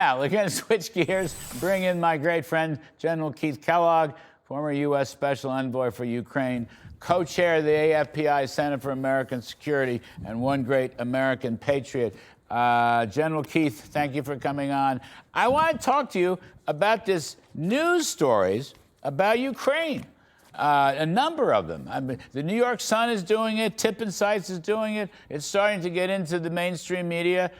Now, we're going to switch gears, bring in my great friend, General Keith Kellogg, former U.S. Special Envoy for Ukraine, co-chair of the AFPI Center for American Security, and one great American patriot. General Keith, thank you for coming on. I want to talk to you about this news stories about Ukraine. A number of them. I mean, the New York Sun is doing it. Tip Insights is doing it. It's starting to get into the mainstream media.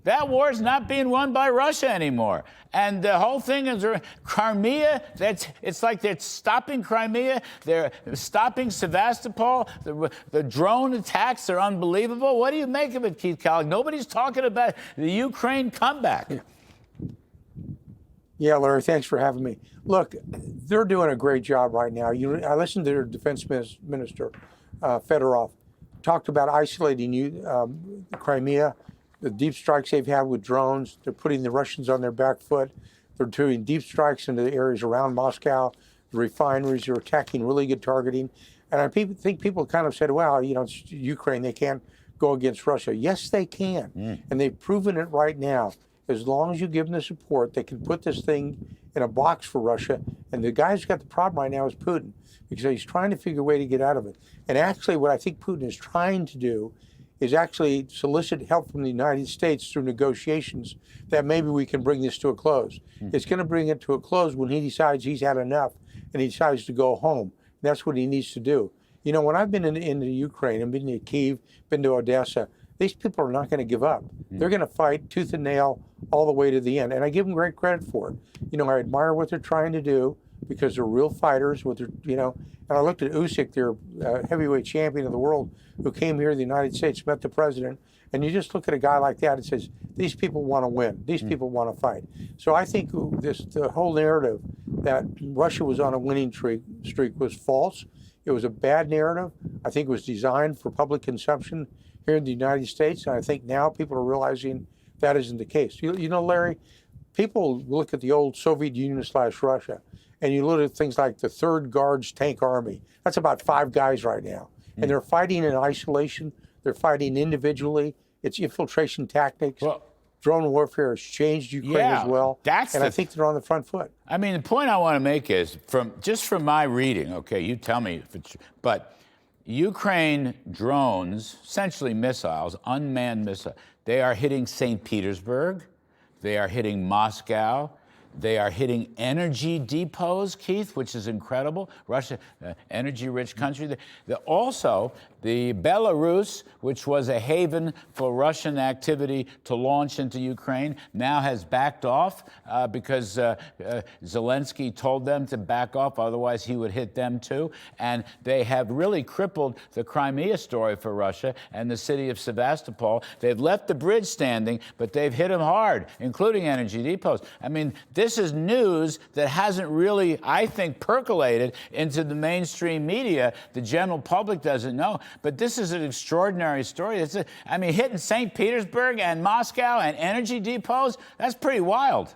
That war is not being won by Russia anymore. And the whole thing is Crimea, it's like they're stopping Crimea. They're stopping Sevastopol. The drone attacks are unbelievable. What do you make of it, Keith Kellogg? Nobody's talking about the Ukraine comeback. Yeah, Larry, thanks for having me. Look, they're doing a great job right now. I listened to their defense minister, Fedorov, talked about isolating Crimea, the deep strikes they've had with drones. They're putting the Russians on their back foot. They're doing deep strikes into the areas around Moscow, the refineries. They're attacking, really good targeting. And I think people kind of said, well, you know, it's Ukraine. They can't go against Russia. Yes, they can. And they've proven it right now. As long as you give them the support, they can put this thing in a box for Russia. And the guy who's got the problem right now is Putin, because he's trying to figure a way to get out of it. And actually, what I think Putin is trying to do is actually solicit help from the United States through negotiations that maybe we can bring this to a close. It's going to bring it to a close when he decides he's had enough and he decides to go home. That's what he needs to do. You know, when I've been into Ukraine, I've been to Kyiv, been to Odessa, these people are not going to give up. They're going to fight tooth and nail all the way to the end. And I give them great credit for it. You know, I admire what they're trying to do because they're real fighters. And I looked at Usyk, their heavyweight champion of the world, who came here to the United States, met the president, and you just look at a guy like that and says, these people want to win. These people want to fight. So I think the whole narrative that Russia was on a winning streak was false. It was a bad narrative. I think it was designed for public consumption here in the United States, and I think now people are realizing that isn't the case. You know, Larry, people look at the old Soviet Union / Russia, and you look at things like the 3rd Guards Tank Army. That's about 5 guys right now. And they're fighting in isolation. They're fighting individually. It's infiltration tactics. Well, drone warfare has changed Ukraine as well. I think they're on the front foot. I mean, the point I want to make is, from my reading, okay, you tell me if it's, but Ukraine drones, essentially missiles, unmanned missiles, they are hitting St. Petersburg. They are hitting Moscow. They are hitting energy depots, Keith, which is incredible. Russia, energy-rich country. Also, the Belarus, which was a haven for Russian activity to launch into Ukraine, now has backed off because Zelensky told them to back off, otherwise he would hit them too. And they have really crippled the Crimea story for Russia and the city of Sevastopol. They've left the bridge standing, but they've hit them hard, including energy depots. I mean, this is news that hasn't really, I think, percolated into the mainstream media. The general public doesn't know. But this is an extraordinary story. Hitting St. Petersburg and Moscow and energy depots, that's pretty wild.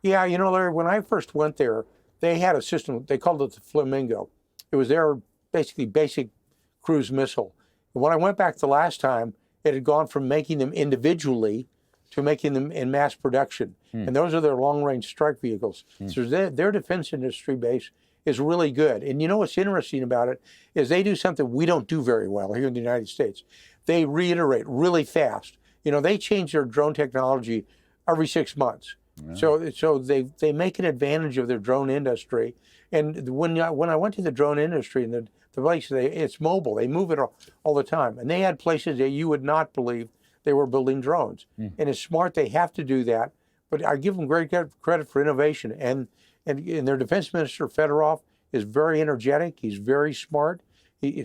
Yeah, you know, Larry, when I first went there, they had a system, they called it the Flamingo. It was their basically basic cruise missile. And when I went back the last time, it had gone from making them individually to making them in mass production. And those are their long-range strike vehicles. So their defense industry base is really good. And you know what's interesting about it is they do something we don't do very well here in the United States. They reiterate really fast. You know, they change their drone technology every 6 months. Yeah. So they make an advantage of their drone industry. And when I went to the drone industry and the place, it's mobile. They move it all the time. And they had places that you would not believe they were building drones. And it's smart. They have to do that. But I give them great credit for innovation. And their defense minister, Fedorov, is very energetic. He's very smart.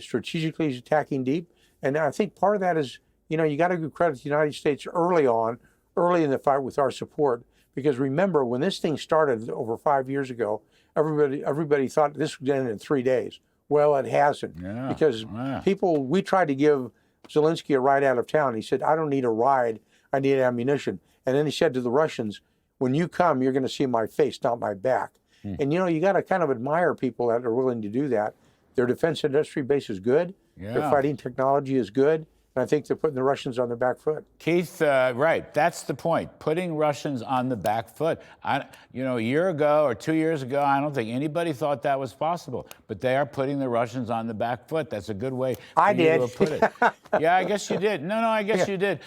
Strategically, he's attacking deep. And I think part of that is, you know, you got to give credit to the United States early in the fight with our support. Because remember, when this thing started over 5 years ago, everybody thought this would end in 3 days. Well, it hasn't. Yeah. Because we tried to give Zelensky a ride out of town. He said, I don't need a ride. I need ammunition. And then he said to the Russians, when you come, you're going to see my face, not my back. And, you know, you got to kind of admire people that are willing to do that. Their defense industry base is good. Yeah. Their fighting technology is good. And I think they're putting the Russians on their back foot. Keith, right. That's the point. Putting Russians on the back foot. A year ago or 2 years ago, I don't think anybody thought that was possible. But they are putting the Russians on the back foot. That's a good way I for did. you to put it. Yeah, I guess you did. No, I guess you did.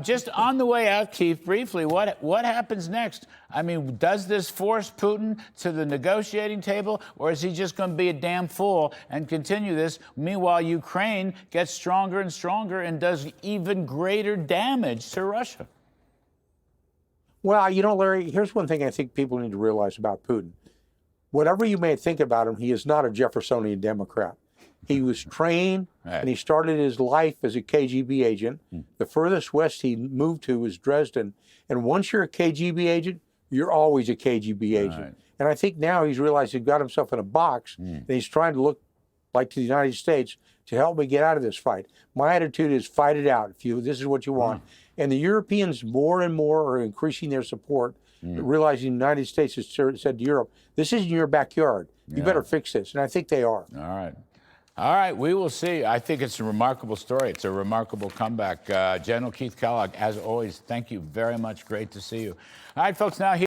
Just on the way out, Keith, briefly, what happens next? I mean, does this force Putin to the negotiating table, or is he just going to be a damn fool and continue this? Meanwhile, Ukraine gets stronger and stronger and does even greater damage to Russia. Well, Larry, here's one thing I think people need to realize about Putin. Whatever you may think about him, he is not a Jeffersonian Democrat. He was trained, and he started his life as a KGB agent. The furthest west he moved to was Dresden. And once you're a KGB agent, you're always a KGB agent. Right. And I think now he's realized he got himself in a box, and he's trying to look like to the United States to help me get out of this fight. My attitude is fight it out. This is what you want. And the Europeans more and more are increasing their support, realizing the United States has said to Europe, this isn't your backyard. You better fix this. And I think they are. All right, we will see. I think it's a remarkable story. It's a remarkable comeback. General Keith Kellogg, as always, thank you very much. Great to see you. All right, folks, now here.